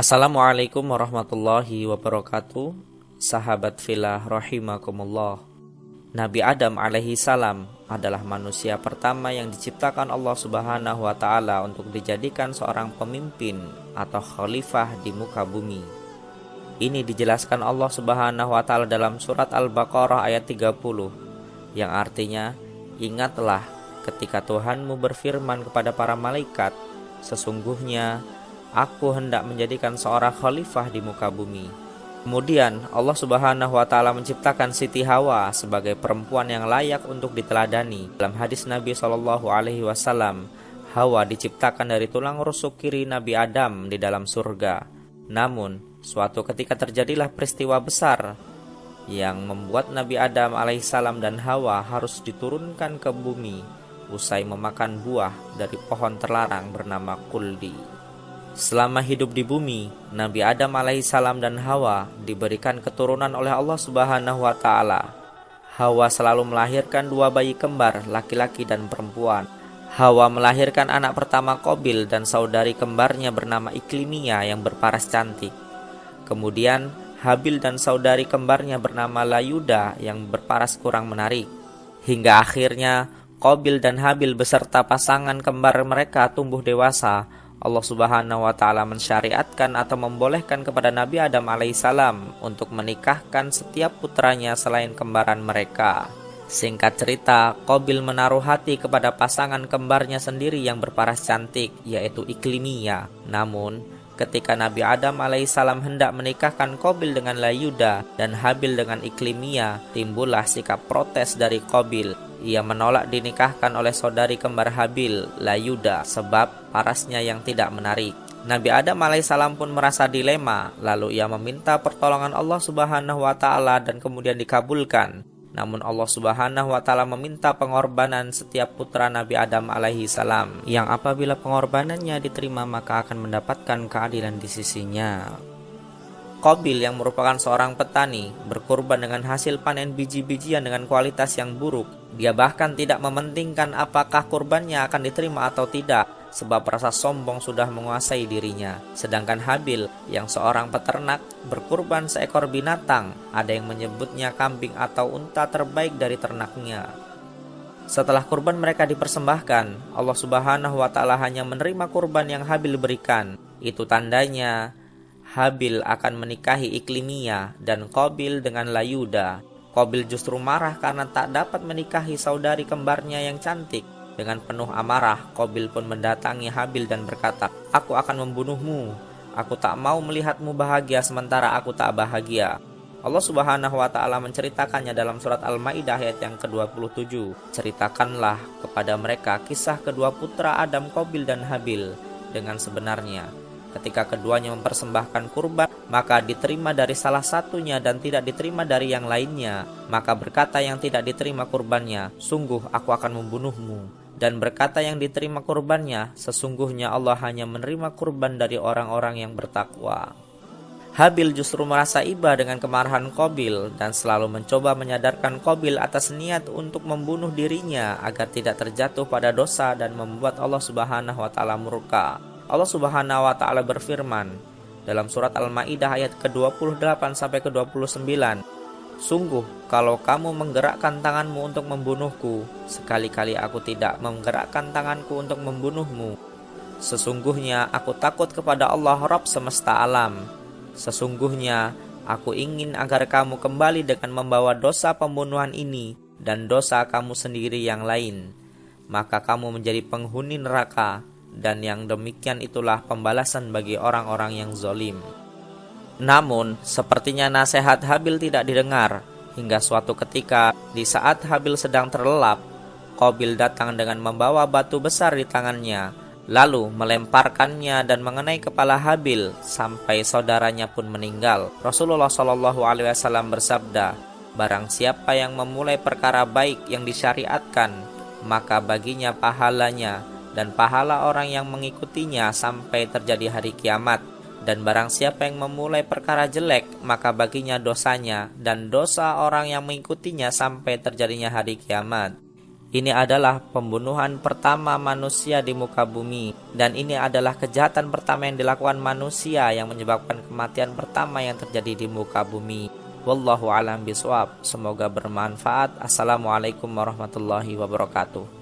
Assalamualaikum warahmatullahi wabarakatuh. Sahabat fillah rahimakumullah. Nabi Adam alaihi salam adalah manusia pertama yang diciptakan Allah Subhanahu wa taala untuk dijadikan seorang pemimpin atau khalifah di muka bumi. Ini dijelaskan Allah Subhanahu wa taala dalam surat Al-Baqarah ayat 30 yang artinya, ingatlah ketika Tuhanmu berfirman kepada para malaikat, sesungguhnya Aku hendak menjadikan seorang khalifah di muka bumi. Kemudian Allah Subhanahu wa taala menciptakan Siti Hawa sebagai perempuan yang layak untuk diteladani. Dalam hadis Nabi SAW, Hawa diciptakan dari tulang rusuk kiri Nabi Adam di dalam surga. Namun, suatu ketika terjadilah peristiwa besar yang membuat Nabi Adam alaihissalam dan Hawa harus diturunkan ke bumi usai memakan buah dari pohon terlarang bernama kuldi. Selama hidup di bumi, Nabi Adam alaihissalam dan Hawa diberikan keturunan oleh Allah Subhanahu wa taala. Hawa selalu melahirkan dua bayi kembar, laki-laki dan perempuan. Hawa melahirkan anak pertama Qabil dan saudari kembarnya bernama Iklimia yang berparas cantik. Kemudian Habil dan saudari kembarnya bernama Layuda yang berparas kurang menarik. Hingga akhirnya Qabil dan Habil beserta pasangan kembar mereka tumbuh dewasa. Allah Subhanahu wa taala mensyariatkan atau membolehkan kepada Nabi Adam alaihissalam untuk menikahkan setiap putranya selain kembaran mereka. Singkat cerita, Qabil menaruh hati kepada pasangan kembarnya sendiri yang berparas cantik, yaitu Iklimia. Namun, ketika Nabi Adam alaihissalam hendak menikahkan Qabil dengan Layuda dan Habil dengan Iklimia, timbullah sikap protes dari Qabil. Ia menolak dinikahkan oleh saudari kembar Habil, Layuda, sebab parasnya yang tidak menarik. Nabi Adam alaihissalam pun merasa dilema, lalu ia meminta pertolongan Allah Subhanahu wa taala dan kemudian dikabulkan. Namun Allah Subhanahu wa taala meminta pengorbanan setiap putra Nabi Adam alaihissalam, yang apabila pengorbanannya diterima maka akan mendapatkan keadilan di sisinya. Qabil yang merupakan seorang petani berkurban dengan hasil panen biji-bijian dengan kualitas yang buruk. Dia bahkan tidak mementingkan apakah kurbannya akan diterima atau tidak, sebab rasa sombong sudah menguasai dirinya. Sedangkan Habil yang seorang peternak berkurban seekor binatang, ada yang menyebutnya kambing atau unta terbaik dari ternaknya. Setelah kurban mereka dipersembahkan, Allah Subhanahu wa taala hanya menerima kurban yang Habil berikan. Itu tandanya Habil akan menikahi Iklimia dan Qabil dengan Layuda. Qabil justru marah karena tak dapat menikahi saudari kembarnya yang cantik. Dengan penuh amarah, Qabil pun mendatangi Habil dan berkata, "Aku akan membunuhmu. Aku tak mau melihatmu bahagia sementara aku tak bahagia." Allah Subhanahu wa taala menceritakannya dalam surat Al-Maidah ayat yang ke-27. Ceritakanlah kepada mereka kisah kedua putra Adam, Qabil dan Habil dengan sebenarnya. Ketika keduanya mempersembahkan kurban, maka diterima dari salah satunya dan tidak diterima dari yang lainnya. Maka berkata yang tidak diterima kurbannya, "Sungguh aku akan membunuhmu." Dan berkata yang diterima kurbannya, "Sesungguhnya Allah hanya menerima kurban dari orang-orang yang bertakwa." Habil justru merasa iba dengan kemarahan Qabil dan selalu mencoba menyadarkan Qabil atas niat untuk membunuh dirinya agar tidak terjatuh pada dosa dan membuat Allah Subhanahu wa taala murka. Allah Subhanahu wa taala berfirman dalam surat Al-Maidah ayat ke-28 sampai ke-29, "Sungguh kalau kamu menggerakkan tanganmu untuk membunuhku, sekali-kali aku tidak menggerakkan tanganku untuk membunuhmu. Sesungguhnya aku takut kepada Allah Rabb semesta alam. Sesungguhnya aku ingin agar kamu kembali dengan membawa dosa pembunuhan ini dan dosa kamu sendiri yang lain. Maka kamu menjadi penghuni neraka. Dan yang demikian itulah pembalasan bagi orang-orang yang zalim." Namun, sepertinya nasihat Habil tidak didengar. Hingga suatu ketika, di saat Habil sedang terlelap, Qabil datang dengan membawa batu besar di tangannya, lalu melemparkannya dan mengenai kepala Habil sampai saudaranya pun meninggal. Rasulullah SAW bersabda, "Barang siapa yang memulai perkara baik yang disyariatkan, maka baginya pahalanya dan pahala orang yang mengikutinya sampai terjadi hari kiamat. Dan barang siapa yang memulai perkara jelek, maka baginya dosanya dan dosa orang yang mengikutinya sampai terjadinya hari kiamat." Ini adalah pembunuhan pertama manusia di muka bumi, dan ini adalah kejahatan pertama yang dilakukan manusia yang menyebabkan kematian pertama yang terjadi di muka bumi. Wallahu a'lam bishawab. Semoga bermanfaat. Assalamualaikum warahmatullahi wabarakatuh.